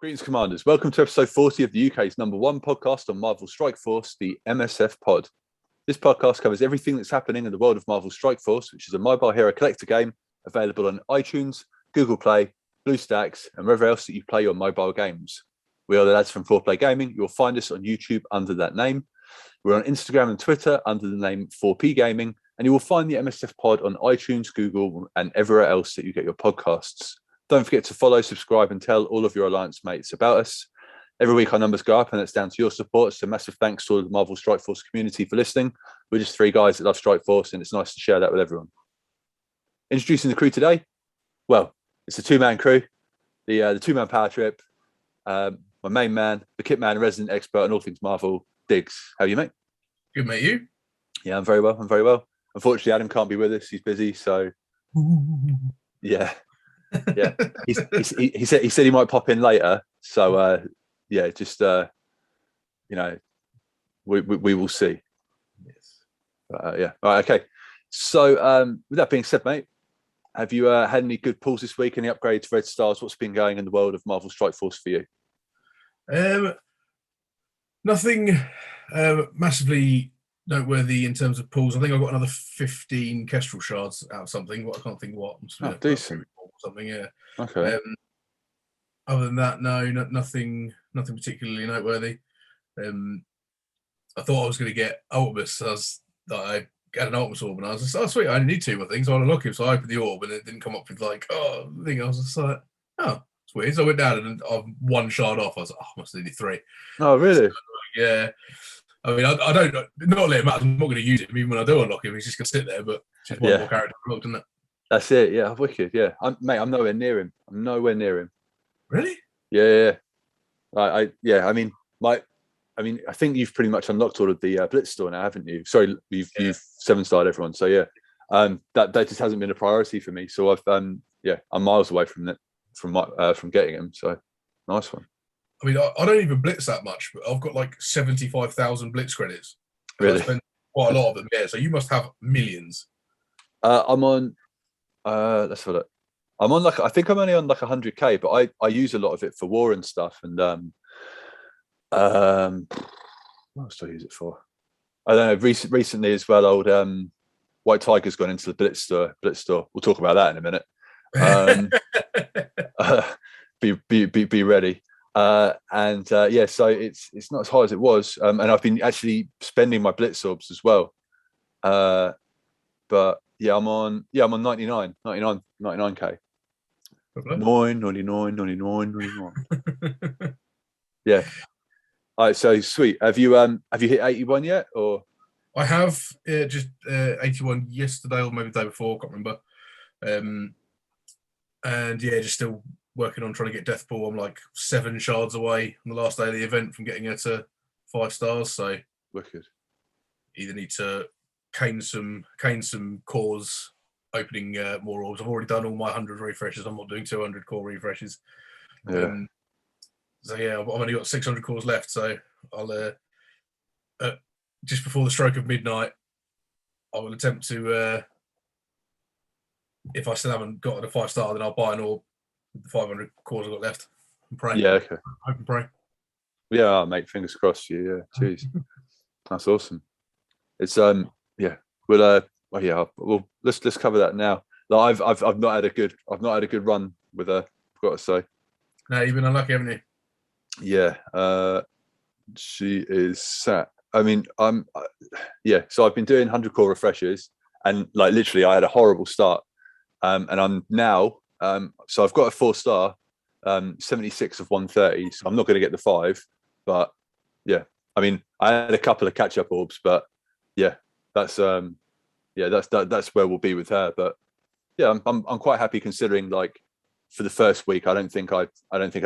Greetings, Commanders. Welcome to episode 40 of the UK's #1 podcast on Marvel Strike Force, the MSF Pod. This podcast covers everything that's happening in the world of Marvel Strike Force, which is a mobile hero collector game available on iTunes, Google Play, BlueStacks, and wherever else that you play your mobile games. We are the lads from 4Play Gaming. You'll find us on YouTube under that name. We're on Instagram and Twitter under the name 4P Gaming, and you will find the MSF Pod on iTunes, Google, and everywhere else that you get your podcasts. Don't forget to follow, subscribe, and tell all of your Alliance mates about us. Every week our numbers go up, and it's down to your support. So massive thanks to all the Marvel Strike Force community for listening. We're just three guys that love Strike Force, and it's nice to share that with everyone. Introducing the crew today. Well, it's a two-man crew, the two-man power trip. My main man, the kit man, resident expert on all things Marvel, Digz. How are you, mate? Good, mate. You? Yeah, I'm very well. Unfortunately, Adam can't be with us. He's busy, so yeah. Yeah, he said he might pop in later. So yeah, just we will see. Yes. Yeah. All right. Okay. So with that being said, mate, have you had any good pulls this week? Any upgrades, red stars? What's been going in the world of Marvel Strike Force for you? Nothing massively noteworthy in terms of pulls. I think I've got another 15 Kestrel shards out of something. What I can't think what. Decent. Something, yeah. Okay. Other than that, no, nothing particularly noteworthy. I thought I was going to get Ultimus. I had an Ultimus orb, and I was just, oh sweet, I only need two more things. So I unlock him. So I opened the orb, and it didn't come up with like, oh, the thing. I was just like, oh, it's weird. So I went down and I'm one shard off. I was like, oh, I must have needed three. Oh, really? So, yeah. I mean, I don't not let him out. I'm not going to use him even when I do unlock him. He's just going to sit there. But it's just one more character unlocked, isn't it? That's it. Yeah, wicked. Yeah, I'm nowhere near him. Really? Yeah. I think you've pretty much unlocked all of the Blitz store now, haven't you? Sorry, you've 7-starred everyone. So yeah, that just hasn't been a priority for me. So I've I'm miles away from it, from getting him. So nice one. I mean, I don't even blitz that much, but I've got like 75,000 blitz credits. Really? I spend quite a lot of them. Yeah, so you must have millions. I'm on. Let's have a look. I think I'm only on like 100k, but I use a lot of it for war and stuff. And what else do I use it for? I don't know. Recently as well, old White Tiger's gone into the Blitz store. We'll talk about that in a minute. Be ready. So it's not as high as it was. And I've been actually spending my Blitz orbs as well. But yeah, I'm on 99k. 99. Yeah. All right, so sweet. Have you hit 81 yet, or? I have just 81 yesterday or maybe the day before. Can't remember. And yeah, just still working on trying to get Deathpool. I'm like 7 shards away on the last day of the event from getting her to 5 stars. So wicked. Either need to cane some cores, opening more orbs. I've already done all my 100 refreshes. I'm not doing 200 core refreshes. Yeah. So yeah, I've only got 600 cores left. So I'll just before the stroke of midnight, I will attempt to. If I still haven't got a 5-star, then I'll buy an orb with the 500 cores I've got left and pray. Yeah. Okay. Hope and pray. Yeah, mate. Fingers crossed for you. Yeah. Jeez, that's awesome. It's Well, let's cover that now. Like, I've not had a good run with her, I've got to say. No, you've been unlucky, haven't you? Yeah. She is sat. I mean, so I've been doing 100 core refreshes, and like literally I had a horrible start. And I'm now so I've got a 4-star, 76 of 130, so I'm not going to get the 5, but yeah, I mean, I had a couple of catch-up orbs, but yeah, that's where we'll be with her. But yeah, I'm quite happy considering, like, for the first week, I don't think I'd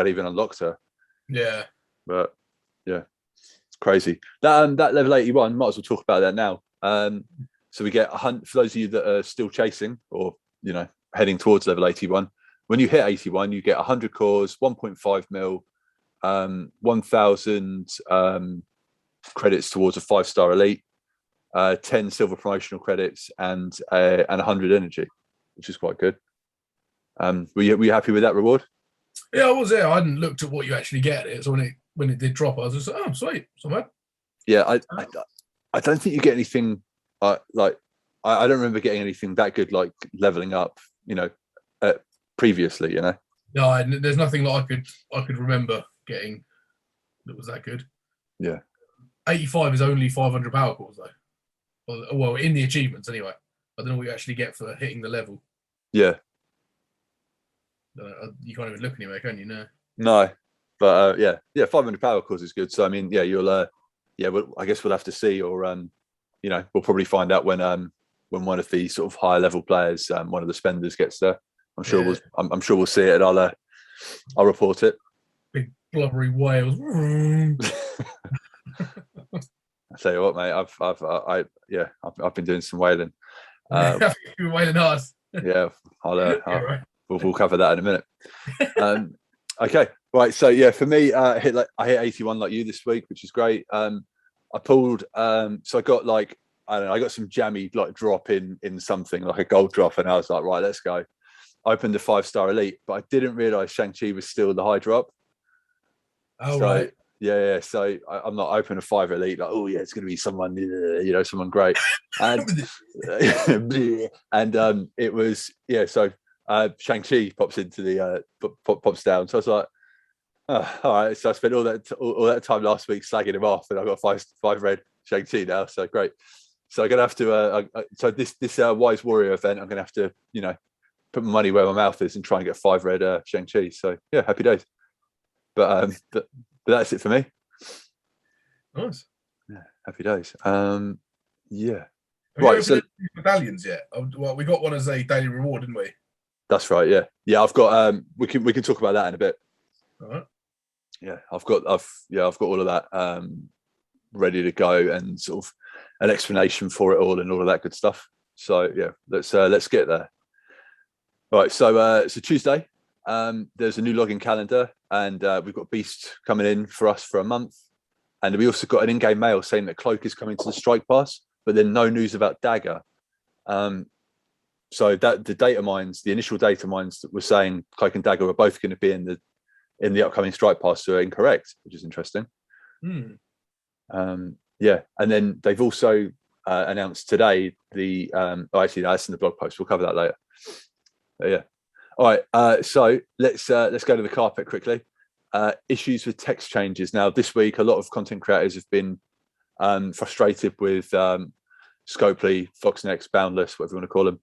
even unlocked her. Yeah. But yeah, it's crazy. That level 81, might as well talk about that now. So we get 100 for those of you that are still chasing or heading towards level 81. When you hit 81, you get 100 cores, 1.5 mil, 1,000 credits towards a 5-star elite, 10 silver promotional credits, and 100 energy, which is quite good. Were you happy with that reward? Yeah, I was there. I hadn't looked at what you actually get at it. So when it did drop, I was just like, oh, sweet. So bad. Yeah, I don't think you get anything like I don't remember getting anything that good like leveling up, previously, No, there's nothing that I could remember getting that was that good. Yeah. 85 is only 500 power cores though. Well, in the achievements anyway. I don't know what you actually get for hitting the level. Yeah. You can't even look anywhere, can you? No, but 500 power cores is good. So I mean, yeah, you'll I guess we'll have to see, or we'll probably find out when one of the sort of higher level players, one of the spenders gets there. I'm sure we'll see it, and I'll report it. Big blubbery whales. I tell you what, mate, I've been doing some whaling. You've been whaling hard. Yeah, we'll cover that in a minute. Okay, right. So yeah, for me, I hit 81 like you this week, which is great. I pulled, so I got I got some jammy like drop in something like a gold drop, and I was like, right, let's go. I opened a 5-star elite, but I didn't realize Shang-Chi was still the high drop. Oh, right. Yeah. So I'm not open a 5 elite, like, oh yeah, it's going to be someone, someone great. And it was, so Shang-Chi pops into the pops down. So I was like, oh, all right. So I spent all that time last week slagging him off, and I got five red Shang-Chi now. So great. So I'm gonna have to. So this Wise Warrior event, I'm gonna have to, put my money where my mouth is and try and get 5 red Shang-Chi. So yeah, happy days. But that's it for me. Nice. Yeah, happy days. Yeah. Have right. So medallions yet? Well, we got one as a daily reward, didn't we? That's right. Yeah. Yeah. I've got. We can talk about that in a bit. All right. Yeah. I've got all of that ready to go, and sort of an explanation for it all and all of that good stuff. So yeah, let's get there. Right. So Tuesday. There's a new login calendar, and we've got Beast coming in for us for a month, and we also got an in-game mail saying that Cloak is coming to the Strike Pass, but then no news about Dagger. So that the initial data mines that were saying Cloak and Dagger are both going to be in the upcoming Strike Pass are incorrect, which is interesting. And then they've also announced today actually that's in the blog post. We'll cover that later. But yeah. All right, so let's go to the carpet quickly. Issues with text changes. Now, this week, a lot of content creators have been frustrated with Scopely, Foxnext, Boundless, whatever you want to call them,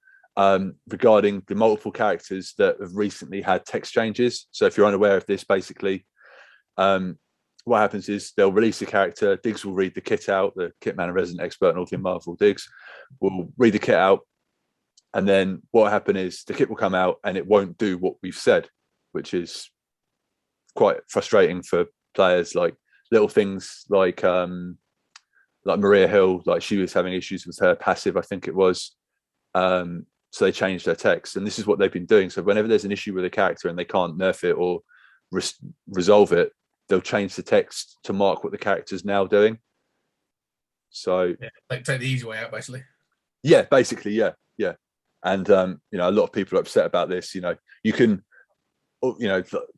regarding the multiple characters that have recently had text changes. So if you're unaware of this, basically, what happens is they'll release a character, Digz will read the kit out, the Kitman and Resident Expert and all the Marvel Digz will read the kit out. And then what will happen is the kit will come out and it won't do what we've said, which is quite frustrating for players. Like little things like Maria Hill, like she was having issues with her passive, I think it was. So they changed their text, and this is what they've been doing. So whenever there's an issue with a character and they can't nerf it or resolve it, they'll change the text to mark what the character's now doing. So take the easy way out, basically. Yeah, basically, yeah. And a lot of people are upset about this. You can,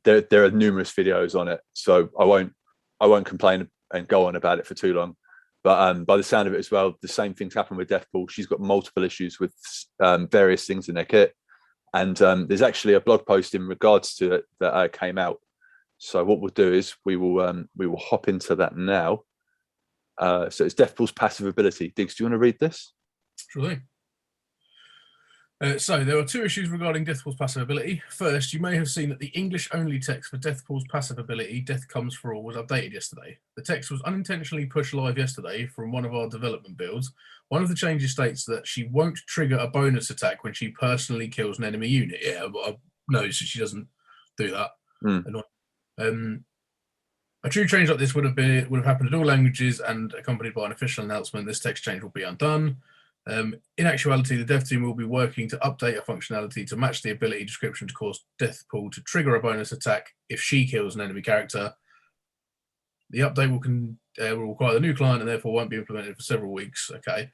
there are numerous videos on it, so I won't complain and go on about it for too long. But by the sound of it as well, the same things happen with Deathpool. She's got multiple issues with various things in their kit, and there's actually a blog post in regards to it that came out. So what we'll do is we will hop into that now. So it's Deathpool's passive ability. Digz, do you want to read this? Sure thing. So there are 2 issues regarding Deathpool's passive ability. First, you may have seen that the English-only text for Deathpool's passive ability, Death Comes for All, was updated yesterday. The text was unintentionally pushed live yesterday from one of our development builds. One of the changes states that she won't trigger a bonus attack when she personally kills an enemy unit. Yeah, but I know she doesn't do that. A true change like this would have happened in all languages and accompanied by an official announcement. This text change will be undone. In actuality, the dev team will be working to update a functionality to match the ability description to cause Deathpool to trigger a bonus attack if she kills an enemy character. The update will require the new client and therefore won't be implemented for several weeks. Okay.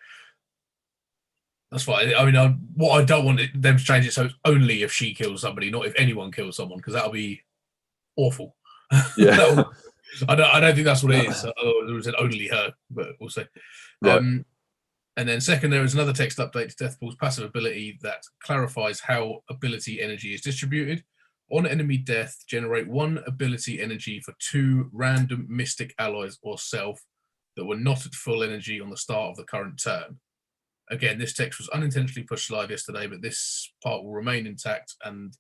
That's fine. I mean, what I don't want them to change it so it's only if she kills somebody, not if anyone kills someone, because that'll be awful. Yeah. I don't think that's what it is. It was only her, but we'll see. Right. And then second, there is another text update to Deathpool's passive ability that clarifies how ability energy is distributed. On enemy death, generate 1 ability energy for 2 random mystic allies or self that were not at full energy on the start of the current turn. Again, this text was unintentionally pushed live yesterday, but this part will remain intact, and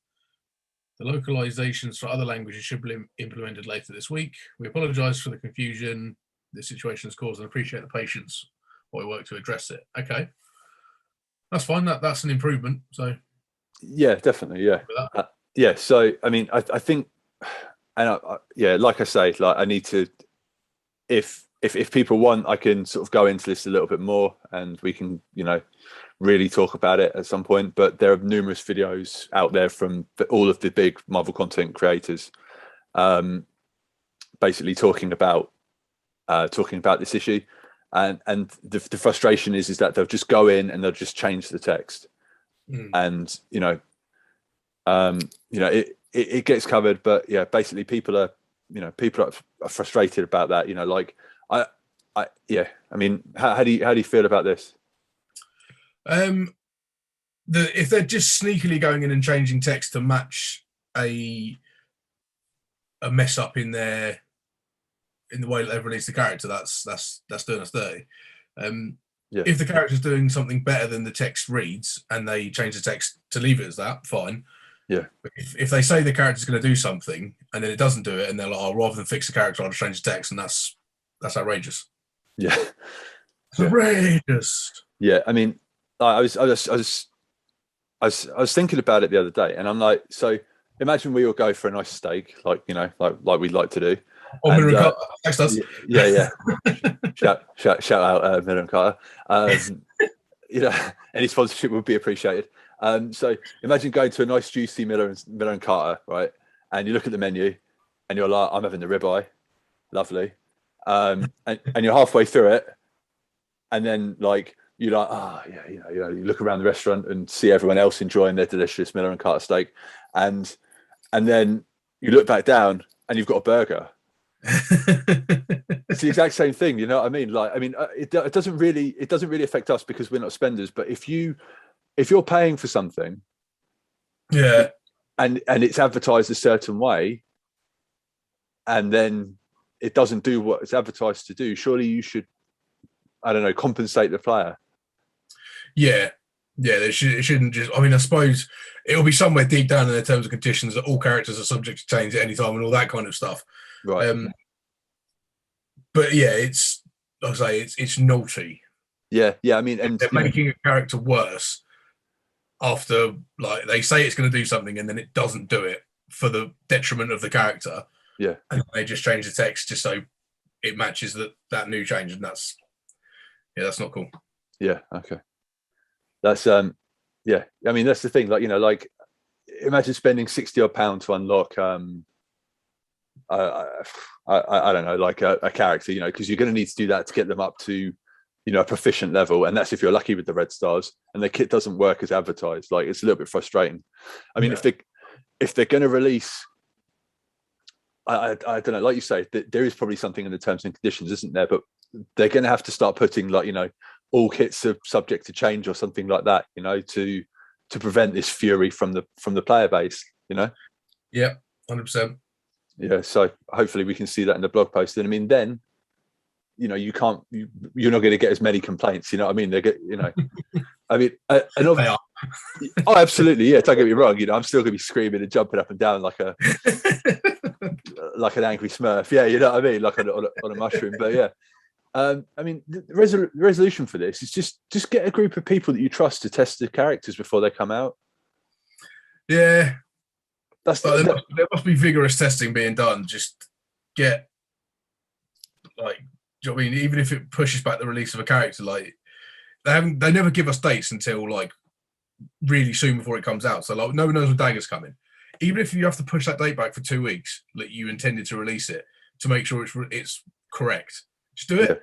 the localizations for other languages should be implemented later this week. We apologize for the confusion this situation has caused and appreciate the patience while we work to address it. Okay. That's fine. That's an improvement. So yeah, definitely. Yeah. So, I mean, I think, and like I say, like I need to, if people want, I can sort of go into this a little bit more and we can, really talk about it at some point. But there are numerous videos out there from all of the big Marvel content creators, basically talking about this issue, and the frustration is that they'll just go in and they'll just change the text, and it gets covered. But yeah, basically people are frustrated about that. I mean, how do you feel about this? If they're just sneakily going in and changing text to match a mess up in the way that they've released the character, that's doing us dirty. If the character's doing something better than the text reads and they change the text to leave it as that, fine. Yeah. But if they say the character's going to do something and then it doesn't do it, and they're like, "Oh, rather than fix the character, I'll just change the text," and that's outrageous. Yeah. It's outrageous. Yeah, I mean, I was thinking about it the other day, and I'm like, so imagine we all go for a nice steak, like we'd like to do. Or Miller and Carter, text us. Yeah. shout out Miller and Carter. Any sponsorship would be appreciated. So imagine going to a nice juicy Miller and Carter, right? And you look at the menu, and you're like, I'm having the ribeye, lovely. And you're halfway through it, and then like you're like, you look around the restaurant and see everyone else enjoying their delicious Miller and Carter steak, and then you look back down and you've got a burger. It's the exact same thing, you know what I mean? Like, I mean, it doesn't really affect us because we're not spenders. But if you're paying for something, yeah, and it's advertised a certain way, and then it doesn't do what it's advertised to do, surely you should, I don't know, compensate the player. Yeah, it shouldn't just. I mean, I suppose it'll be somewhere deep down in the terms and conditions that all characters are subject to change at any time and all that kind of stuff. Right. But yeah, it's like I say, it's naughty. Yeah. I mean, and they're making a character worse after, like, they say it's going to do something and then it doesn't do it for the detriment of the character. Yeah, and they just change the text just so it matches that new change, and that's not cool. Yeah. Okay. That's I mean, that's the thing. Like, like imagine spending £60 to unlock I don't know, like a character, because you're going to need to do that to get them up to, a proficient level, and that's if you're lucky with the red stars, and the kit doesn't work as advertised. Like, it's a little bit frustrating. I mean, if they're going to release, I don't know, like you say, there is probably something in the terms and conditions, isn't there? But they're going to have to start putting, like, all kits are subject to change or something like that, to prevent this fury from the player base, Yeah, 100%. Yeah, so hopefully we can see that in the blog post. And I mean, then, you're not going to get as many complaints. You know what I mean? They get, I mean, oh, absolutely, yeah. Don't get me wrong. I'm still going to be screaming and jumping up and down like an angry Smurf. Yeah, you know what I mean, like on a mushroom. But yeah, I mean, the resolution for this is just get a group of people that you trust to test the characters before they come out. Yeah. There must be vigorous testing being done. Just get, like, do you know what I mean? Even if it pushes back the release of a character, like they never give us dates until like really soon before it comes out. So like no one knows when Dagger's coming. Even if you have to push that date back for 2 weeks, like you intended to release it, to make sure it's correct, just do it.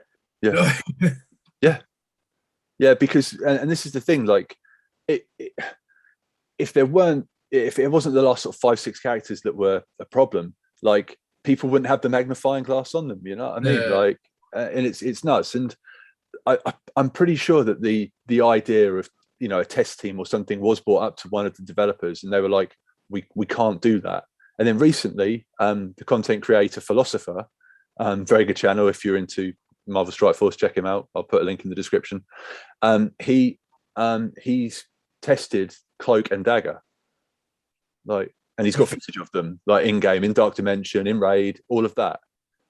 Yeah. Yeah. Because and this is the thing, like if it wasn't the last sort of 5-6 characters that were a problem, like people wouldn't have the magnifying glass on them. You know what I mean? Like, and it's nuts. And I'm pretty sure that the idea of, you know, a test team or something was brought up to one of the developers, and they were like, we can't do that. And then recently, the content creator Philosopher, very good channel if you're into Marvel Strike Force, check him out. I'll put a link in the description. He's tested Cloak and Dagger, like, and he's got footage of them, like in game, in Dark Dimension, in Raid, all of that.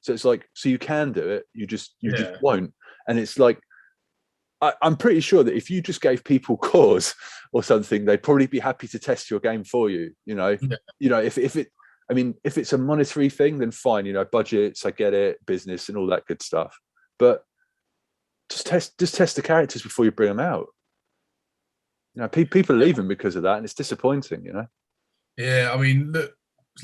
So it's like, so you can do it, you just won't. And it's like, I'm pretty sure that if you just gave people cause or something, they'd probably be happy to test your game for you. You know, if it's a monetary thing, then fine. You know, budgets, I get it, business and all that good stuff. But just test the characters before you bring them out. You know, people are leaving because of that, and it's disappointing. You know. Yeah, I mean, let's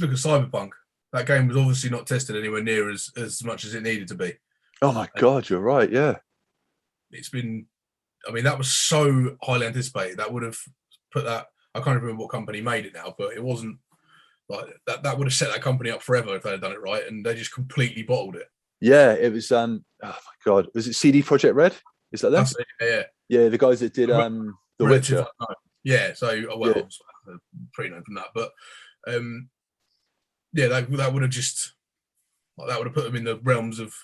look at Cyberpunk. That game was obviously not tested anywhere near as much as it needed to be. Oh my God, you're right. Yeah. It's been, I mean, that was so highly anticipated. That would have put that, I can't remember what company made it now, but it wasn't like that would have set that company up forever if they had done it right, and they just completely bottled it. Yeah, it was oh my God, was it CD Projekt Red? Is that them? Yeah, the guys that did The Witcher. Yeah, so pretty known from that, but yeah, that would have just, like, that would have put them in the realms of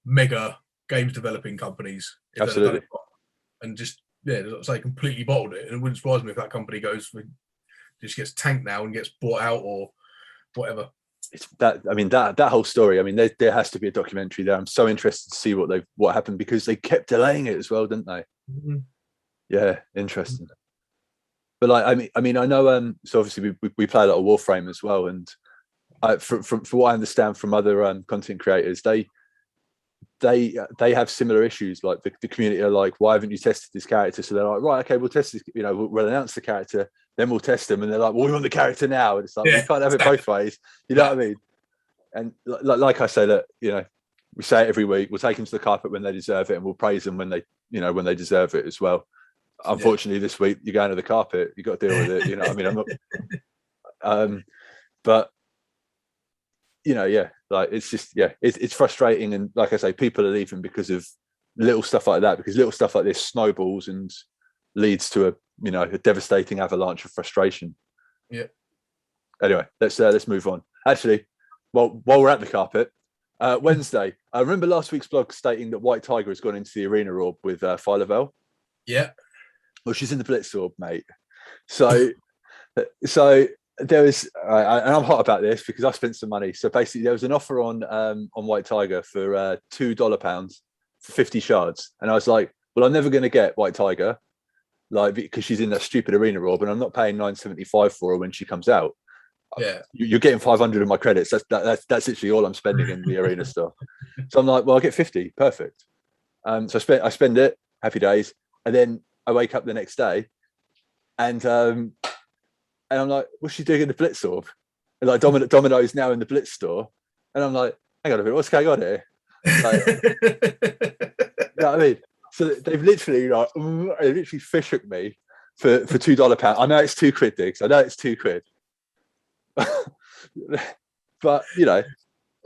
mega games developing companies. Absolutely. And just, say completely bottled it. And it wouldn't surprise me if that company just gets tanked now and gets bought out or whatever. It's that, I mean, that whole story, I mean, there has to be a documentary there. I'm so interested to see what happened, because they kept delaying it as well, didn't they? Mm-hmm. Yeah, interesting. But like, I mean, I know. So obviously we play a lot of Warframe as well, and from what I understand from other content creators, they have similar issues. Like the community are like, why haven't you tested this character? So they're like, right, okay, we'll test this. You know, we'll announce the character, then we'll test them, and they're like, well, we want the character now. And it's like, we can't have it both ways. You know what I mean? And like I say, that, you know, we say it every week. We'll take them to the carpet when they deserve it, and we'll praise them when they deserve it as well. Unfortunately, this week you're going to the carpet. You got to deal with it. You know, I mean, I'm not. But you know, like it's just, it's frustrating, and like I say, people are leaving because of little stuff like that. Because little stuff like this snowballs and leads to a devastating avalanche of frustration. Yeah. Anyway, let's move on. Actually, while we're at the carpet, Wednesday. I remember last week's blog stating that White Tiger has gone into the arena orb with Phyla-Vell. Yeah. Well, she's in the Blitz orb, mate. So there was, and I'm hot about this because I spent some money. So basically, there was an offer on White Tiger for £2 for 50 shards, and I was like, well, I'm never going to get White Tiger, like, because she's in that stupid arena orb, and I'm not paying $9.75 for her when she comes out. Yeah, you're getting 500 of my credits. That's literally all I'm spending in the arena stuff. So I'm like, well, I'll get 50, perfect. So I spend it, happy days, and then I wake up the next day, and I'm like, what's she doing in the Blitz orb? And like Domino's now in the Blitz store, and I'm like, hang on a minute, what's going on here? Like, you know what I mean? So they've literally fish hooked me for £2. I know it's £2, Diggs. I know it's £2. But you know,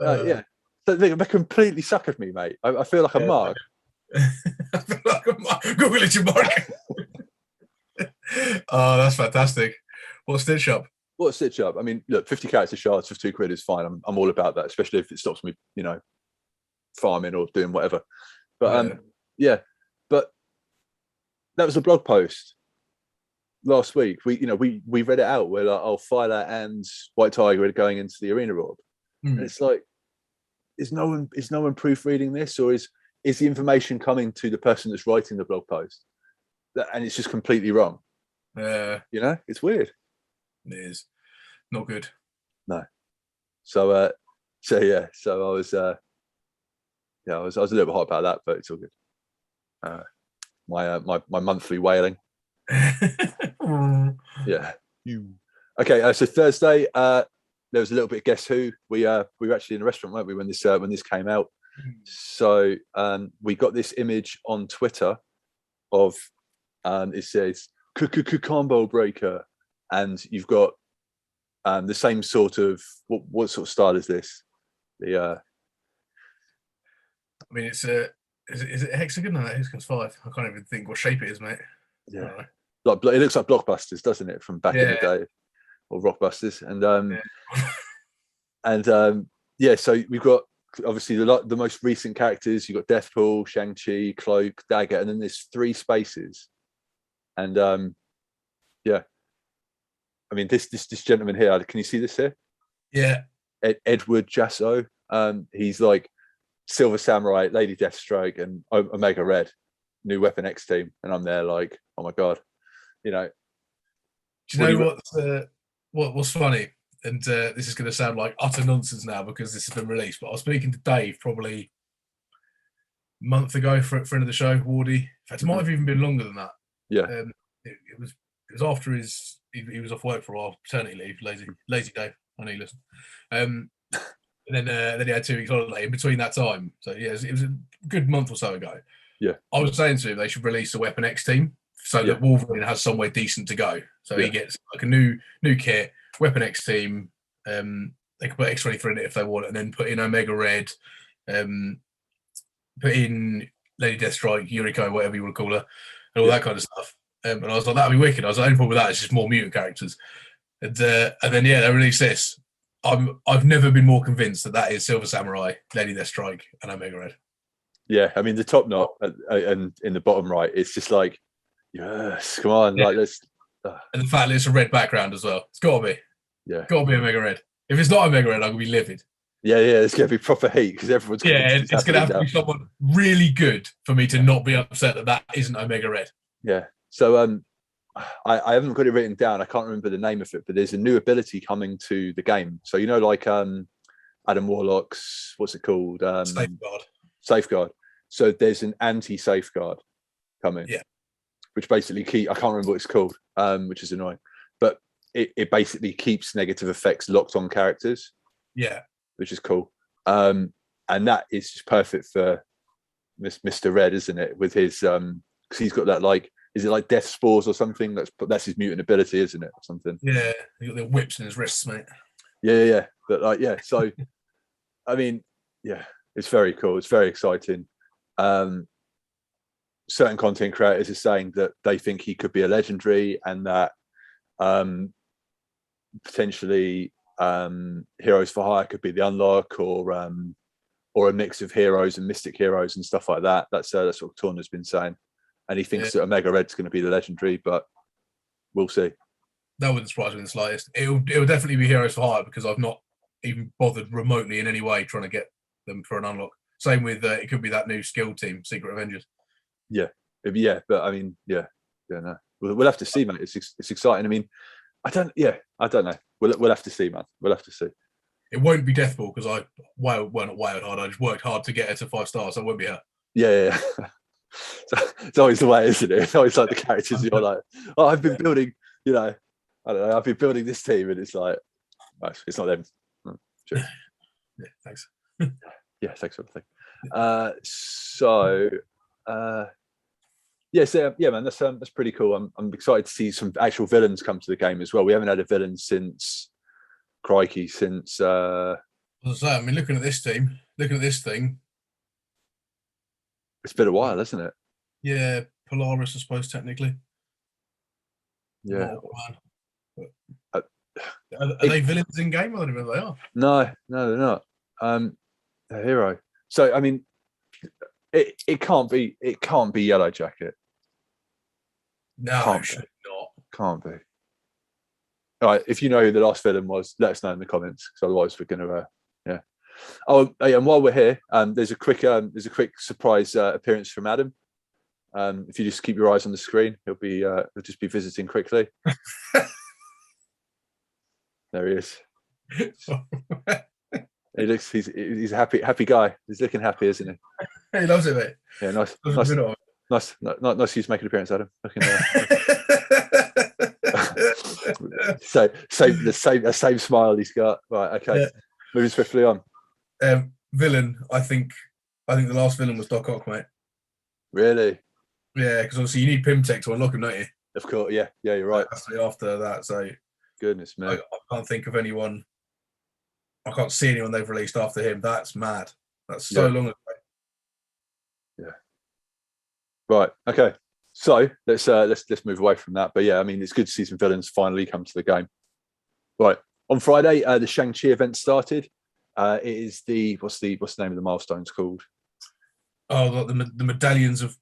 so they completely suckered me, mate. I feel like a mark. I feel like a mark. Google it, you mark. Oh, that's fantastic. What stitch up? I mean, look, 50 character shards for £2 is fine. I'm all about that, especially if it stops me, you know, farming or doing whatever. But but that was a blog post last week. We read it out where, like, Phyla and White Tiger are going into the arena orb. And it's like, is no one proofreading this, or is the information coming to the person that's writing the blog post, and it's just completely wrong? You know, it's weird. It is not good. No. So I was I was a little bit hot about that, but it's all good. My monthly wailing. Yeah. Okay. So Thursday, there was a little bit of Guess Who. We were actually in a restaurant, weren't we, when this came out? So we got this image on Twitter of it says combo breaker, and you've got The same sort of what sort of style is this? I mean, is it a hexagon? No, hexagon's 5. I can't even think what shape it is, mate. Yeah, like it looks like Blockbusters, doesn't it, from back in the day, or Rockbusters, so we've got obviously the most recent characters. You've got Deathpool, Shang-Chi, Cloak, Dagger, and then there's 3 spaces, and I mean this gentleman here. Can you see this here? Yeah, Edward Jasso. He's like Silver Samurai, Lady Deathstrike, and Omega Red, new Weapon X team, and I'm there like, oh my god, you know. Do you know what's funny? And this is going to sound like utter nonsense now because this has been released. But I was speaking to Dave probably a month ago for friend of the show, Wardy. In fact, it might have even been longer than that. Yeah. It was after he was off work for a while, paternity leave. Lazy Dave. I know you listen. And then he had 2 weeks holiday in between that time. So yeah, it was a good month or so ago. Yeah. I was saying to him they should release a Weapon X team so that Wolverine has somewhere decent to go. So he gets like a new kit, Weapon X team. They can put X-23 in it if they want, and then put in Omega Red, put in Lady Deathstrike, Yuriko, whatever you want to call her, and all that kind of stuff. And I was like, that'd be wicked. I was like, the only problem with that is just more mutant characters. And then they released this. I've never been more convinced that is Silver Samurai, Lady Deathstrike, and Omega Red. Yeah, I mean the top knot and in the bottom right, it's just like, yes, come on, like let's. And the fact that it's a red background as well. It's got to be. Yeah, got to be Omega Red. If it's not Omega Red, I'm gonna be livid. Yeah, it's gonna be proper heat because everyone's. It's gonna have to be someone really good for me to not be upset that isn't Omega Red. Yeah. So I haven't got it written down. I can't remember the name of it, but there's a new ability coming to the game. So you know, like Adam Warlock's, what's it called? Safeguard. So there's an anti-safeguard coming. Yeah. Which basically I can't remember what it's called, which is annoying. But it basically keeps negative effects locked on characters. Yeah. Which is cool. And that is just perfect for Mr. Red, isn't it? With his because he's got that like, is it like death spores or something? That's his mutant ability, isn't it? Or something. Yeah, he got the whips in his wrists, mate. Yeah. But like, yeah. So, I mean, yeah, it's very cool. It's very exciting. Certain content creators are saying that they think he could be a legendary, and that potentially Heroes for Hire could be the unlock, or a mix of heroes and mystic heroes and stuff like that. That's what Torna's been saying. And he thinks that Omega Red's going to be the legendary, but we'll see. That wouldn't surprise me in the slightest. It'll definitely be Heroes for Hire because I've not even bothered remotely in any way trying to get them for an unlock. Same with it could be that new skill team, Secret Avengers. Yeah, but I mean, no, we'll have to see, mate. It's exciting. I mean, I don't know. We'll have to see, man. We'll have to see. It won't be Deathpool because not wailed hard. I just worked hard to get her to 5 stars. So it won't be her. Yeah. So it's always the way, isn't it? It's always like the characters you're like, oh, I've been building, I don't know, I've been building this team, and it's like, it's not them. Yeah, thanks. Yeah, thanks for everything. Man, that's pretty cool. I'm excited to see some actual villains come to the game as well. We haven't had a villain since As I say, I mean, looking at this thing, it's been a while, hasn't it? Yeah, Polaris, I suppose, technically. Yeah. Are they villains in game? I don't know if they are. No, they're not. A hero. So I mean, it can't be Yellow Jacket. No, it should not. Can't be. All right, if you know who the last villain was, let us know in the comments, because otherwise we're gonna Oh, and while we're here, there's a quick surprise appearance from Adam. If you just keep your eyes on the screen, he'll just be visiting quickly. There he is. He's a happy guy. He's looking happy, isn't he? He loves it, mate. Yeah, nice. He's making an appearance, Adam. So the same smile he's got. Right, okay. Yeah. Moving swiftly on. Villain, I think the last villain was Doc Ock, mate. Really? Yeah, because obviously you need Pimtech to unlock him, don't you? Of course, yeah, you're right. After that, so Goodness me. I can't think of anyone. I can't see anyone they've released after him. That's mad. That's so long ago. Yeah. Right. Okay. So let's move away from that. But yeah, I mean, it's good to see some villains finally come to the game. Right. On Friday, the Shang-Chi event started. It is what's the name of the milestones called? Oh, the medallions of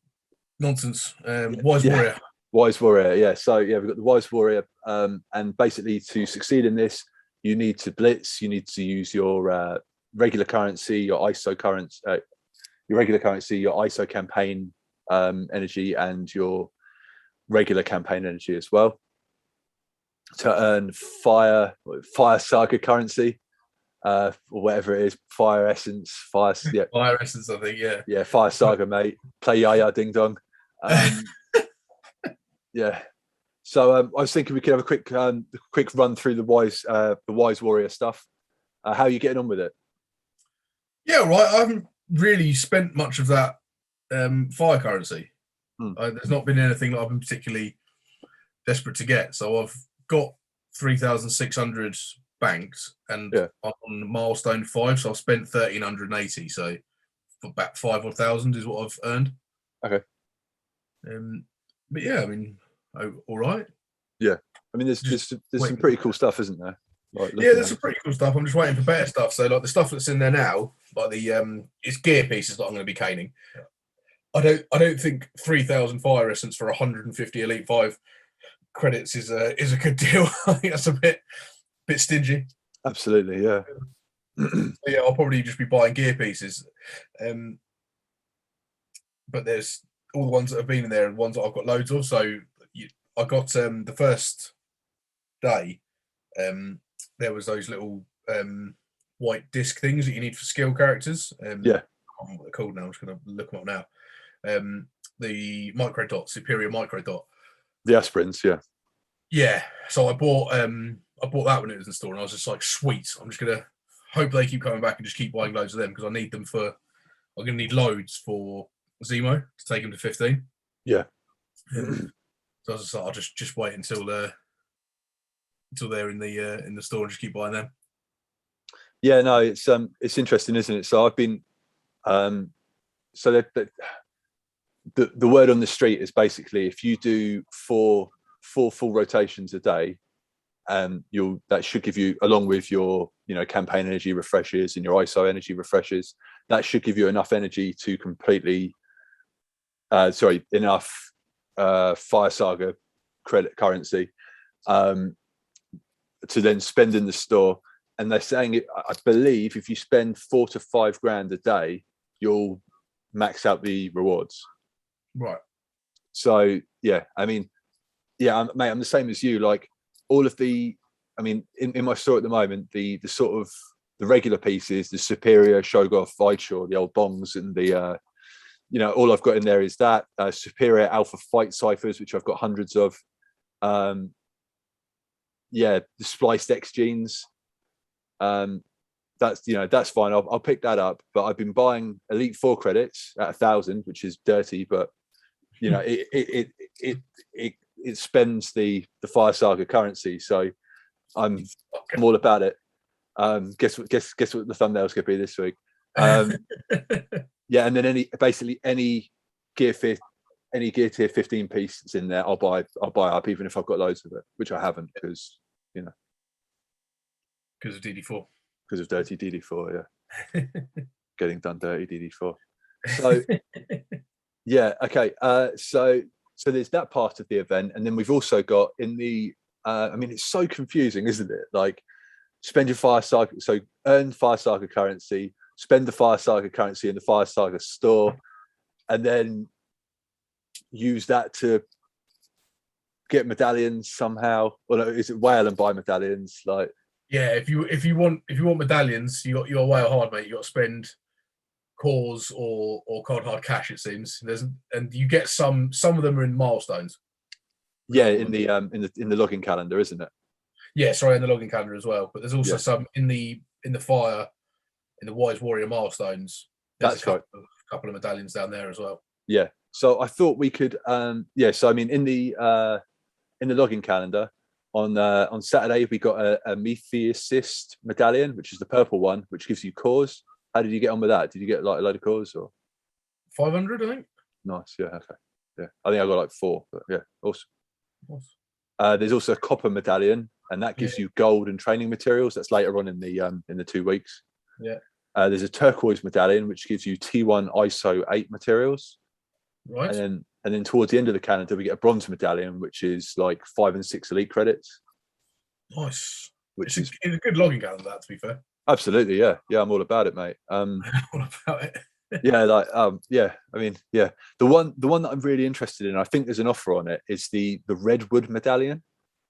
nonsense. Wise Warrior. Wise Warrior. Yeah. So yeah, we've got the Wise Warrior. And basically, to succeed in this, you need to blitz. You need to use your regular currency, your ISO currency, your ISO campaign energy, and your regular campaign energy as well, to earn fire saga currency, or whatever it is, fire essence, fire essence, I think, yeah, fire saga, mate. Play Yaya Ding Dong. Yeah. So I was thinking we could have a quick run through the Wise Warrior stuff. How are you getting on with it? Yeah, right. I haven't really spent much of that fire currency. There's not been anything that I've been particularly desperate to get. So I've got 3,600 banked, and I'm on milestone 5, so I've spent 1,380. So about 5,000 is what I've earned. Okay. But yeah, I mean, all right. Yeah, I mean, there's some pretty cool stuff, isn't there? Like, there's some pretty cool stuff. I'm just waiting for better stuff. So like the stuff that's in there now, like it's gear pieces that I'm going to be caning. I don't think 3,000 fire essence for 150 Elite 5 credits is a good deal. I think that's a bit stingy. Absolutely, yeah. Yeah, I'll probably just be buying gear pieces. But there's all the ones that have been in there and ones that I've got loads of. So I got the first day, there was those little white disc things that you need for skill characters. I don't know what they're called now. I'm just going to look them up now. The micro dot, superior micro dot. The aspirins, yeah. Yeah. So I bought that when it was in store, and I was just like, sweet. I'm just gonna hope they keep coming back and just keep buying loads of them, because I need them for. I'm gonna need loads for Zemo to take him to 15. Yeah. So I was just like, I'll just wait until they're in the store and just keep buying them. Yeah, no, it's interesting, isn't it? So I've been, so that the word on the street is basically, if you do four full rotations a day, that should give you, along with your campaign energy refreshes and your ISO energy refreshes, that should give you enough energy to completely enough fire saga credit currency to then spend in the store. And they're saying I believe if you spend 4 to 5 grand a day, you'll max out the rewards. Right. So yeah, I mean, yeah, mate, I'm the same as you. Like all of the, I mean, in my store at the moment, the sort of the regular pieces, the Superior, Shoggoth, Videshore, the old bongs, and the all I've got in there is that Superior Alpha Fight Ciphers, which I've got hundreds of. The spliced X genes. That's fine. I'll pick that up. But I've been buying Elite 4 credits at 1,000, which is dirty, but it spends the Fire Saga currency. So I'm all about it. Guess what the thumbnail's gonna be this week. Yeah, and then any gear tier 15 piece that's in there, I'll buy up, even if I've got loads of it, which I haven't, because because of DD4, because of dirty DD4. Yeah. Getting done dirty DD4. So yeah, okay. So there's that part of the event, and then we've also got in the I mean, it's so confusing, isn't it? Like, spend your Fire Saga, so earn Fire Saga currency, spend the Fire Saga currency in the Fire Saga store, and then use that to get medallions somehow. Or is it whale and buy medallions? Like, yeah, if you want medallions, you're whale hard, mate. You got to spend cores or cold hard cash. It seems and you get some of them are in milestones. Yeah, in the login calendar, isn't it? Yeah, sorry, in the login calendar as well. But there's also some in the fire, in the Wise Warrior milestones. That's right. A couple of medallions down there as well. Yeah. So I thought we could. So I mean, in the login calendar, On Saturday, we got a Metheosist medallion, which is the purple one, which gives you cores. How did you get on with that? Did you get like a load of cores or 500? I think. nice? Yeah, okay. Yeah, I think I got like 4, but yeah, awesome. There's also a copper medallion, and that gives you gold and training materials. That's later on in the 2 weeks. Yeah. There's a turquoise medallion, which gives you T1 ISO 8 materials. Right. And then towards the end of the calendar, we get a bronze medallion, which is like 5 and 6 elite credits. Nice. Which it's a good logging calendar, that, to be fair. Absolutely, yeah. Yeah, I'm all about it, mate. All about it. Yeah, like yeah, I mean, yeah. The one that I'm really interested in, I think there's an offer on it, is the redwood medallion,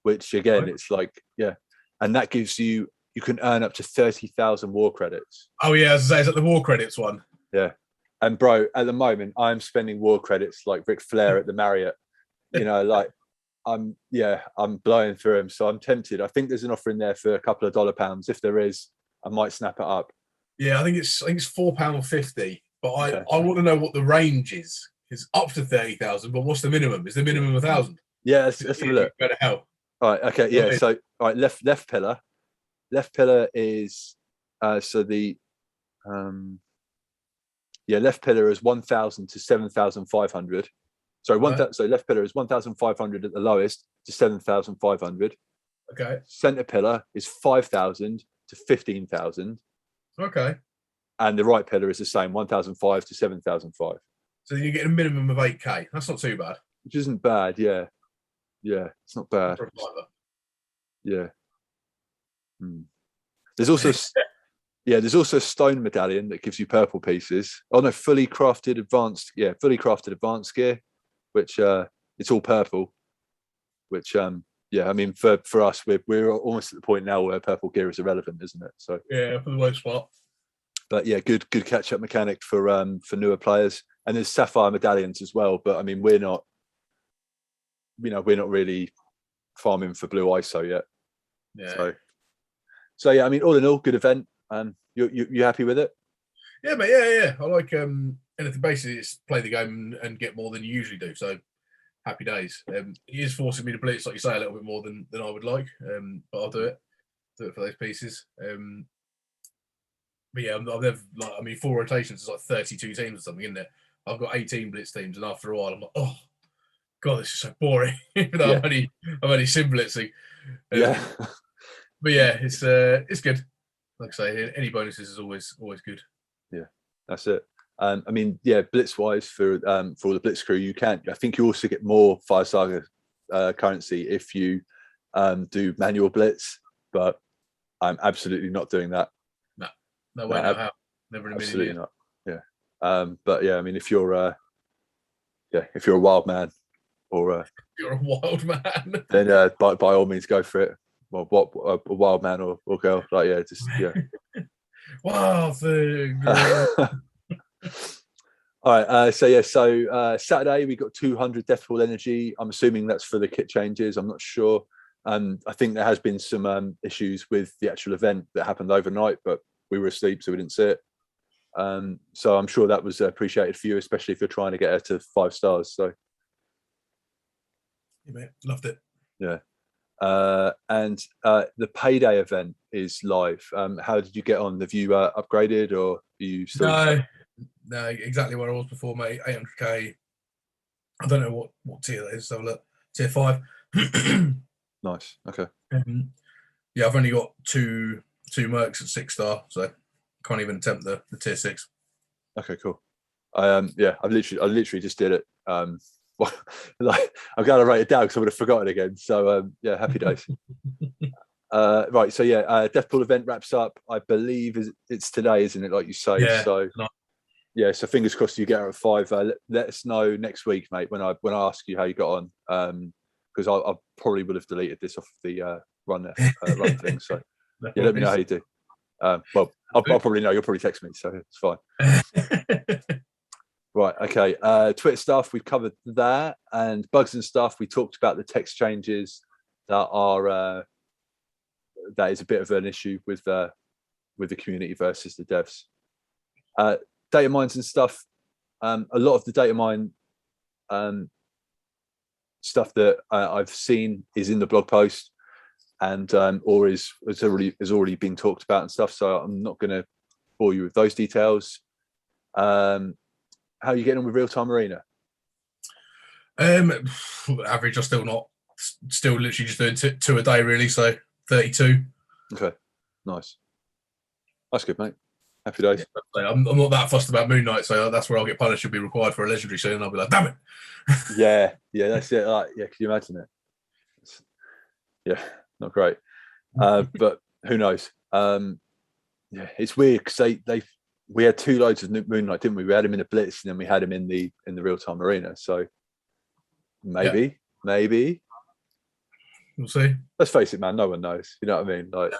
which again, it's like, yeah, and that gives you can earn up to 30,000 war credits. Oh yeah, as I say, is that the war credits one? Yeah. And bro, at the moment, I'm spending war credits like Ric Flair at the Marriott. You know, like I'm blowing through them. So I'm tempted. I think there's an offer in there for a couple of $pounds. If there is, I might snap it up. Yeah, I think it's £4.50. But I want to know what the range is. It's up to 30,000, but what's the minimum? Is the minimum 1,000? Yeah, let's have a look. Better hell. All right, okay, yeah. So all right, left pillar is so the left pillar is 1,000 to 7,500. Sorry, so left pillar is 1,500 at the lowest to 7,500. Okay. Center pillar is 5,000 to 15,000. Okay. And the right pillar is the same, 1,005 to 7,005. So you get a minimum of 8k. That's not too bad. Which isn't bad, yeah. Yeah, it's not bad. Yeah. There's also there's also a stone medallion that gives you purple pieces. Oh no, fully crafted advanced gear, which it's all purple. Which I mean for us we're almost at the point now where purple gear is irrelevant, isn't it? So yeah, for the most part. But yeah, good catch up mechanic for newer players. And there's sapphire medallions as well, but I mean we're not really farming for blue ISO yet. Yeah. So yeah, I mean all in all, good event. You happy with it? Yeah, mate. Yeah. I like anything. Basically, it's play the game and get more than you usually do. So happy days. He is forcing me to blitz, like you say, a little bit more than I would like. But I'll do it for those pieces. But yeah, I've never like. I mean, 4 rotations is like 32 teams or something, isn't it? I've got 18 blitz teams, and after a while, I'm like, oh god, this is so boring. I'm only sim blitzing. Yeah. But yeah, it's good. Like I say, any bonuses is always good. Yeah, that's it. I mean, yeah, blitz wise for all the blitz crew, you can. I think you also get more Fire Saga currency if you do manual blitz, but I'm absolutely not doing that. No way, no how. Never in a million years. Absolutely not. Yeah. But yeah, I mean, if you're a wild man, or you're a wild man, then by all means go for it. Well, what a wild man or girl, like wild thing. All right, so Saturday we got 200 Deathpool energy. I'm assuming that's for the kit changes. I'm not sure. I think there has been some issues with the actual event that happened overnight, but we were asleep, so we didn't see it. So I'm sure that was appreciated for you, especially if you're trying to get her to 5 stars. So yeah, mate, loved it. Yeah. And the payday event is live. How did you get on? Have you upgraded, or are you still? No, exactly where I was before, mate. 800k. I don't know what tier that is. So look, tier 5. Nice. Okay. Yeah, I've only got two mercs at 6-star, so can't even attempt the tier 6. Okay, cool. I literally just did it. Like I'm glad I wrote it down because I would have forgotten again. So yeah, happy days. Right, so yeah, Deathpool event wraps up. I believe it's today, isn't it? Like you say. Yeah. So yeah, so fingers crossed you get her at 5. Let us know next week, mate, when I ask you how you got on. Because I probably would have deleted this off the run thing. So yeah, let me know how you do. Well, I'll probably know. You'll probably text me, so it's fine. Right, okay. Twitter stuff, we've covered that, and bugs and stuff. We talked about the text changes that is a bit of an issue with the community versus the devs. Data mines and stuff. A lot of the data mine stuff that I've seen is in the blog post. and or is already been talked about and stuff. So I'm not going to bore you with those details. How are you getting on with Real Time Arena? Average. I'm still literally just doing two a day really. So 32. Okay, nice. That's good, mate. Happy days. Yeah, I'm not that fussed about Moon Knight, so that's where I'll get punished. Should be required for a legendary soon, and I'll be like, damn it. yeah, that's it. Like, yeah, can you imagine it? Yeah, not great. But who knows? Yeah, it's weird because we had 2 loads of Moon Knight, didn't we? We had him in a Blitz, and then we had him in the Real Time Arena. So maybe we'll see. Let's face it, man. No one knows. You know what I mean? Like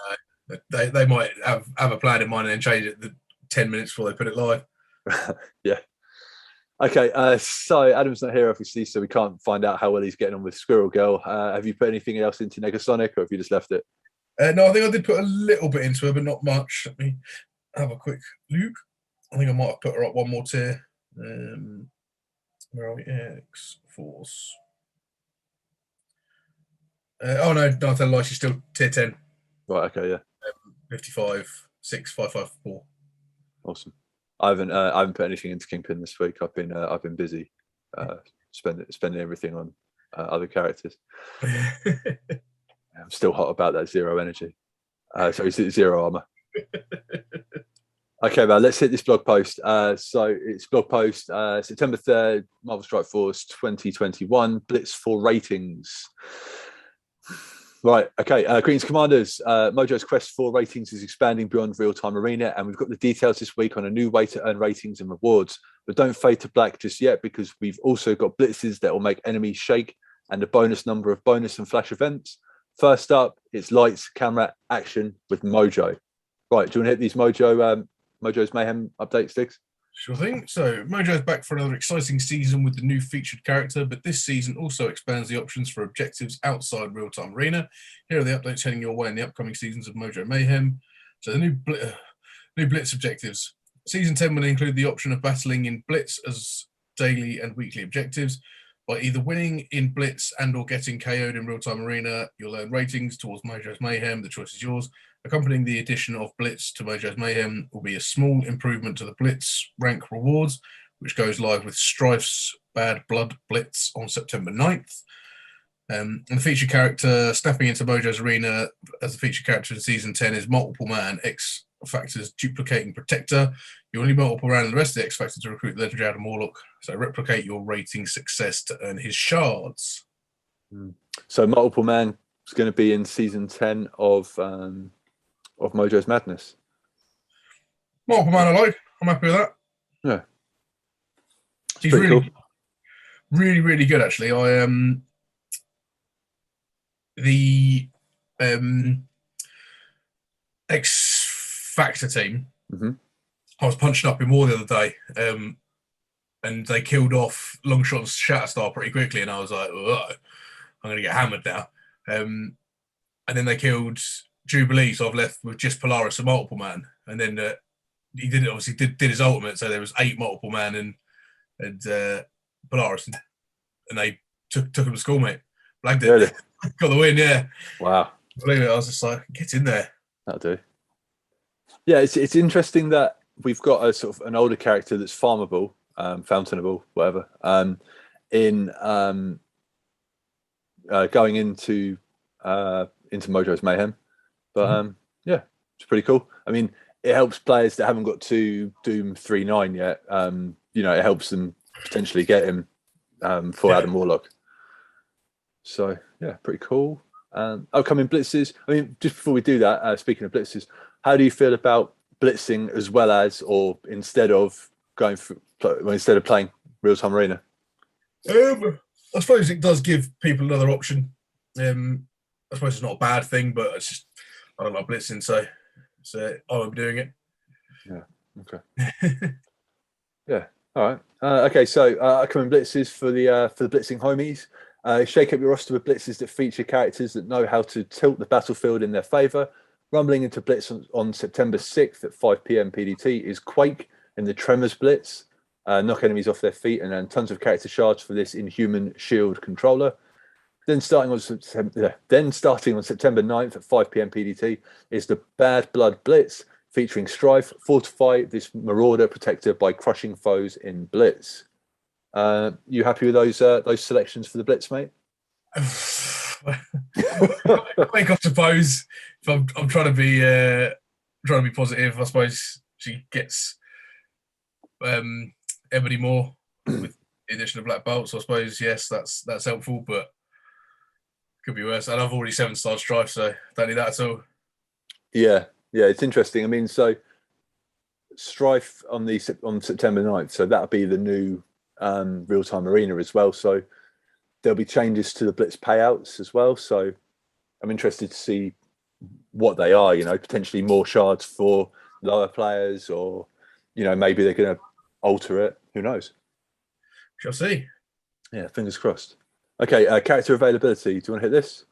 they might have a plan in mind and then change it 10 minutes before they put it live. Yeah. Okay. So Adam's not here, obviously, so we can't find out how well he's getting on with Squirrel Girl. Have you put anything else into Negasonic, or have you just left it? No, I think I did put a little bit into her, but not much. Let me have a quick look. I think I might have put her up one more tier. Where are we? X-Force. Oh no, don't tell a lie, she's still tier 10. Right, okay, yeah. 55, 6, 5, 5, 4. Awesome. I haven't put anything into Kingpin this week. I've been busy spending everything on other characters. I'm still hot about that zero energy. Sorry, zero armor. Okay, man, let's hit this blog post. So it's blog post September 3rd, Marvel Strike Force 2021, Blitz for ratings. Right, okay. Greetings, Commanders. Mojo's quest for ratings is expanding beyond real-time arena, and we've got the details this week on a new way to earn ratings and rewards. But don't fade to black just yet, because we've also got blitzes that will make enemies shake and a bonus number of bonus and flash events. First up, it's lights, camera, action with Mojo. Right, do you want to hit these Mojo's Mayhem updates, Digz? Sure thing. So Mojo's back for another exciting season with the new featured character, but this season also expands the options for objectives outside real-time arena. Here are the updates heading your way in the upcoming seasons of Mojo Mayhem. So the new Blitz objectives. Season 10 will include the option of battling in Blitz as daily and weekly objectives. By either winning in Blitz and or getting KO'd in real-time arena, you'll earn ratings towards Mojo's Mayhem. The choice is yours. Accompanying the addition of Blitz to Mojo's Mayhem will be a small improvement to the Blitz rank rewards, which goes live with Strife's Bad Blood Blitz on September 9th. And the featured character snapping into Mojo's Arena as the featured character in Season 10 is Multiple Man, X Factor's Duplicating Protector. You only multiple round the rest of the X Factor to recruit the legendary Adam Warlock, so replicate your rating success to earn his shards. So Multiple Man is going to be in Season 10 of Mojo's Madness. Multiple Man I like. I'm happy with that. Yeah. He's really cool. Really good, actually. The X Factor team, I was punching up in war the other day, and they killed off Longshot's Shatterstar pretty quickly, and I was like, I'm going to get hammered now. And then they killed Jubilee, so I've left with just Polaris and Multiple Man, and then he did his ultimate, so there was 8 Multiple Man and Polaris, and they took him to school, mate. Blagged it. Really? Got the win, yeah. Wow. Believe it, I was just like, get in there. That'll do. Yeah, it's interesting that we've got a sort of an older character that's farmable, fountainable, whatever, in going into Mojo's Mayhem. But yeah, it's pretty cool. I mean, it helps players that haven't got to Doom 3.9 yet. It helps them potentially get him for Adam Warlock. So yeah, pretty cool. Upcoming blitzes. I mean, just before we do that, speaking of blitzes, how do you feel about blitzing as well as, or instead of playing real time arena? I suppose it does give people another option. I suppose it's not a bad thing, but it's just I don't like blitzing, so I won't be doing it. Yeah. Okay. Yeah. All right. Okay. So upcoming blitzes for the blitzing homies. Shake up your roster with blitzes that feature characters that know how to tilt the battlefield in their favor. Rumbling into Blitz on September 6th at 5 p.m. PDT is Quake in the Tremors Blitz. Knock enemies off their feet and tons of character shards for this Inhuman Shield controller. Then starting on September 9th at 5 p.m. PDT is the Bad Blood Blitz, featuring Strife. Fortify this Marauder protector by crushing foes in Blitz. You happy with those selections for the Blitz, mate? I think, I suppose, if I'm trying to be positive, I suppose she gets Ebony Maw with the addition of Black Bolt. So I suppose yes, that's helpful, but could be worse. And I've already 7-star Strife, so don't need that at all. Yeah, it's interesting. I mean, so Strife on September 9th, so that'll be the new real-time arena as well. So there'll be changes to the Blitz payouts as well. So I'm interested to see what they are, potentially more shards for lower players, or, maybe they're going to alter it. Who knows? Shall see. Yeah, fingers crossed. Okay, character availability. Do you want to hit this?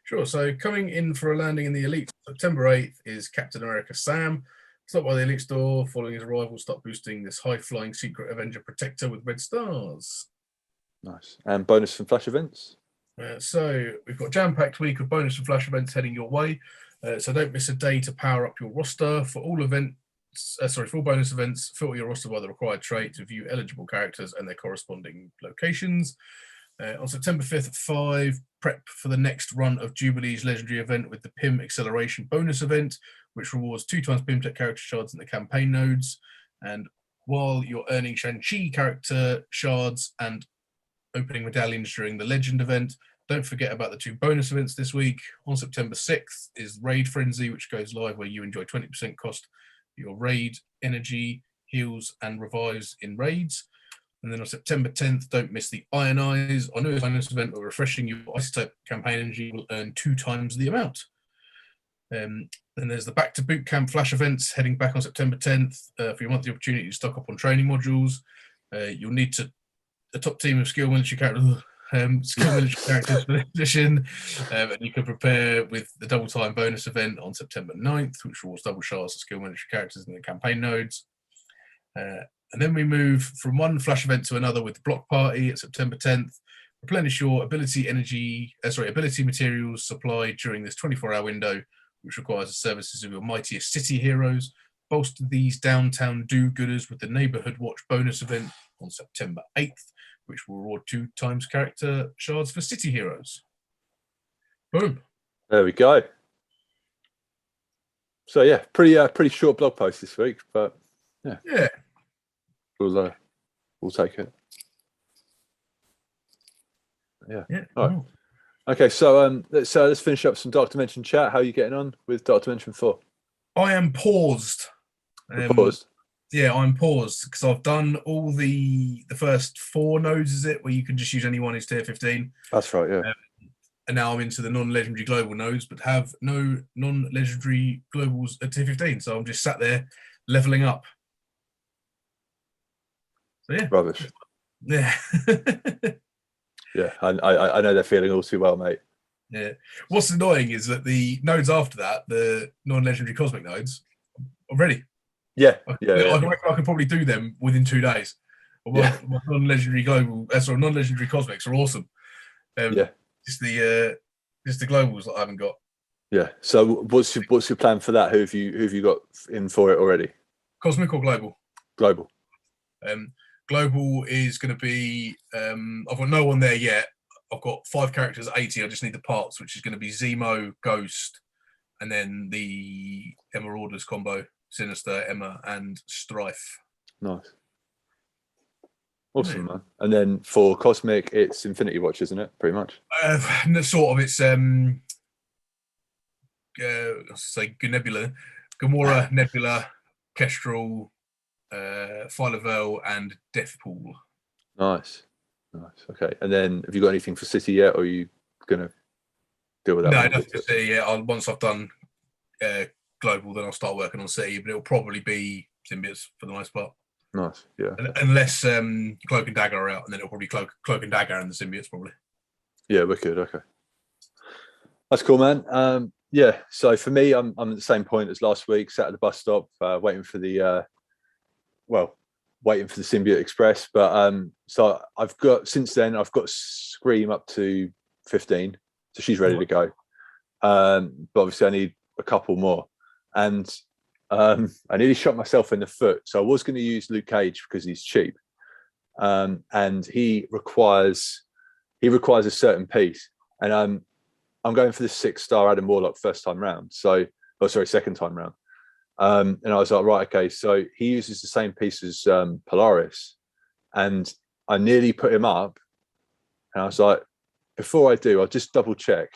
Sure. So coming in for a landing in the Elite, September 8th is Captain America Sam. Stop by the Elite store. Following his arrival, start boosting this high-flying secret Avenger protector with red stars. Nice. And bonus and flash events? So we've got jam-packed week of bonus and flash events heading your way. So don't miss a day to power up your roster. For all bonus events, filter your roster by the required trait to view eligible characters and their corresponding locations. On September 5th at 5, prep for the next run of Jubilee's legendary event with the PIM Acceleration bonus event, which rewards 2x PIM Tech character shards in the campaign nodes. And while you're earning Shang-Chi character shards and opening medallions during the Legend event, don't forget about the 2 bonus events this week. On September 6th is Raid Frenzy, which goes live, where you enjoy 20% cost for your raid energy, heals, and revives in raids. And then on September 10th, don't miss the Iron Eyes. Our newest bonus event of refreshing your isotope campaign energy will earn 2 times the amount. Then there's the Back to Boot Camp flash events heading back on September 10th for your monthly opportunity to stock up on training modules. You'll need a top team of skilled military characters for this edition, and you can prepare with the double time bonus event on September 9th, which rewards double shards of skilled military characters in the campaign nodes. And then we move from one flash event to another with the Block Party at September 10th. Replenish your ability materials supplied during this 24-hour window, which requires the services of your mightiest city heroes. Bolster these downtown do-gooders with the Neighborhood Watch bonus event on September 8th, which will reward 2 times character shards for city heroes. Boom. There we go. So yeah, pretty short blog post this week, but yeah. We'll take it. Yeah. All right. Okay, so let's finish up some Dark Dimension chat. How are you getting on with Dark Dimension 4? I am paused. Paused? Yeah, I'm paused because I've done all the first 4 nodes, is it, where you can just use anyone who's tier 15. That's right, yeah. And now I'm into the non-legendary global nodes, but have no non-legendary globals at tier 15. So I'm just sat there leveling up. So yeah. Rubbish. Yeah. Yeah, I know they're feeling all too well, mate. Yeah. What's annoying is that the nodes after that, the non-legendary cosmic nodes, are ready. Yeah. I reckon I could probably do them within 2 days. My non-legendary non-legendary cosmics are awesome. Just the globals that I haven't got. Yeah. So what's your plan for that? Who have you got in for it already? Cosmic or global? Global. Global is going to be. I've got no one there yet. I've got 5 characters at 80. I just need the parts, which is going to be Zemo, Ghost, and then the Emma Orders combo: Sinister, Emma, and Strife. Nice. Awesome, man. And then for Cosmic, it's Infinity Watch, isn't it? Pretty much. Sort of. It's Nebula, Gamora, Nebula, Kestrel, Phyla-Vell, and Deathpool. Nice. Okay. And then, have you got anything for City yet, or are you gonna deal with that? No, nothing to see yet. Once I've done global, then I'll start working on City, but it'll probably be symbiotes for the most part. Nice. Yeah. Unless Cloak and Dagger are out, and then it'll probably Cloak and Dagger and the symbiotes probably. Yeah, wicked. Okay. That's cool, man. Yeah. So for me, I'm at the same point as last week. Sat at the bus stop, waiting for the Symbiote Express. But so I've got Scream up to 15, so she's ready to go. But obviously I need a couple more, and I nearly shot myself in the foot. So I was going to use Luke Cage because he's cheap, and he requires a certain piece, and I'm going for the 6-star Adam Warlock second time round. And I was like, right, okay, so he uses the same piece as Polaris, and I nearly put him up, and I was like, before I do, I'll just double check.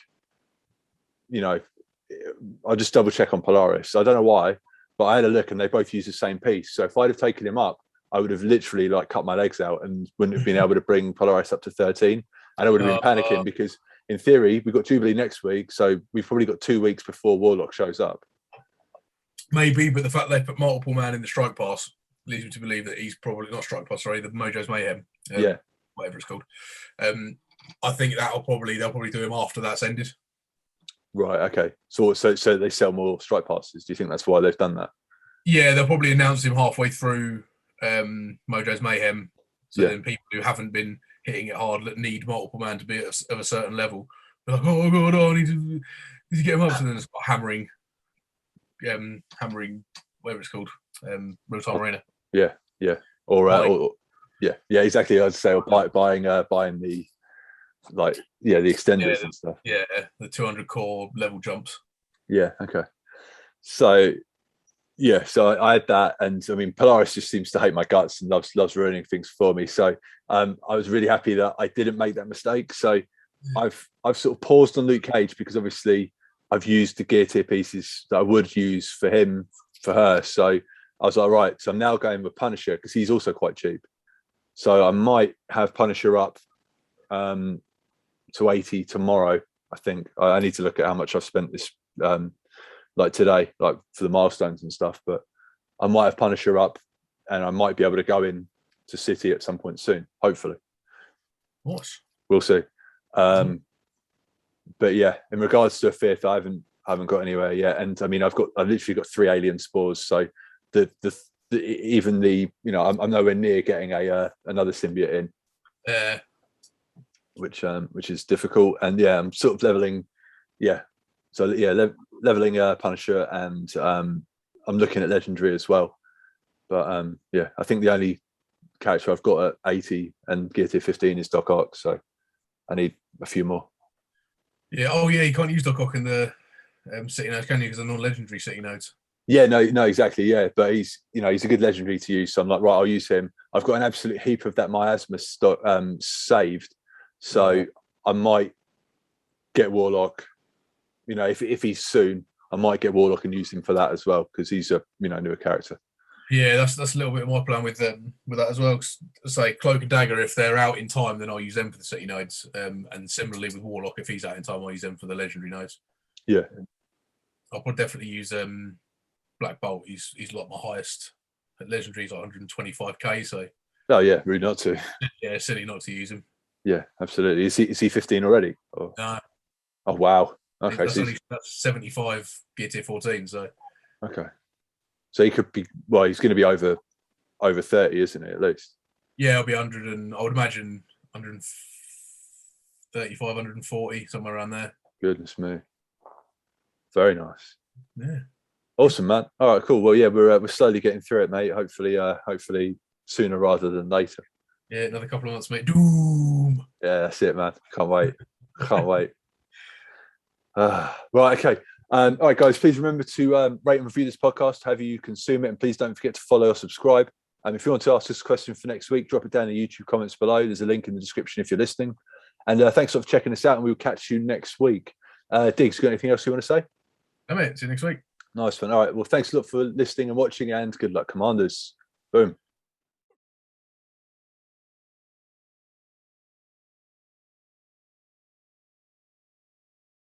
I'll just double check on Polaris. I don't know why, but I had a look and they both use the same piece. So if I'd have taken him up, I would have literally like cut my legs out and wouldn't have been able to bring Polaris up to 13. And I would have been panicking because in theory, we've got Jubilee next week. So we've probably got 2 weeks before Warlock shows up. Maybe, but the fact they put multiple man in the strike pass leads me to believe that he's probably not strike pass, sorry, the Mojo's Mayhem. Whatever it's called. I think they'll probably do him after that's ended. Right. Okay. So they sell more strike passes. Do you think that's why they've done that? Yeah, they'll probably announce him halfway through Mojo's Mayhem. So then people who haven't been hitting it hard that need multiple man to be of a certain level, they're like, oh god, I need to get him up. So then it's got hammering, whatever it's called, real time arena. Yeah. Or exactly. I'd say or buying the the extenders and stuff. Yeah, the 200 core level jumps. Yeah. Okay. So I had that, and I mean Polaris just seems to hate my guts and loves ruining things for me. So I was really happy that I didn't make that mistake. So I've sort of paused on Luke Cage because obviously I've used the gear tier pieces that I would use for him for her. So I was like, right. So I'm now going with Punisher because he's also quite cheap. So I might have Punisher up to 80 tomorrow. I think I need to look at how much I've spent this like today, like for the milestones and stuff, but I might have Punisher up and I might be able to go in to City at some point soon, hopefully. Nice. We'll see. But yeah, in regards to a fifth, I haven't got anywhere yet, and I mean I've literally got 3 alien spores, so I'm nowhere near getting another symbiote in. Which is difficult, and I'm sort of leveling. Leveling Punisher, and I'm looking at legendary as well. But I think the only character I've got at 80 and gear tier 15 is Doc Ock, so I need a few more. Yeah. You can't use Doc Ock in the city nodes, can you? Because they're non-legendary city nodes. Yeah, no, exactly. Yeah, but he's a good legendary to use. So I'm like, right, I'll use him. I've got an absolute heap of that miasma stock saved, so I might get Warlock. If he's soon, I might get Warlock and use him for that as well because he's a newer character. Yeah, that's a little bit of my plan with that as well. Say Cloak and Dagger, if they're out in time, then I'll use them for the city nodes. And similarly with Warlock, if he's out in time, I'll use them for the legendary nodes. Yeah, I'll definitely use Black Bolt. He's like my highest at legendary. He's like 125k. So really not to. Yeah, silly not to use him. Yeah, absolutely. Is he 15 already? No. Oh wow. Okay, that's 75 gear tier 14. So okay, so he could be. Well, he's going to be over 30, isn't he? At least. Yeah, I'll be 100, and I would imagine 135, 140, somewhere around there. Goodness me. Very nice. Yeah. Awesome, man. All right, cool. Well, yeah, we're slowly getting through it, mate. Hopefully sooner rather than later. Yeah, another couple of months, mate. Doom. Yeah, that's it, man. Can't wait. Right, okay. All right, guys, please remember to rate and review this podcast, however you consume it, and please don't forget to follow or subscribe. If you want to ask us a question for next week, drop it down in the YouTube comments below. There's a link in the description if you're listening. And thanks for checking us out, and we'll catch you next week. Digz, got anything else you want to say? No, mate. See you next week. Nice one. All right. Well, thanks a lot for listening and watching, and good luck, Commanders. Boom.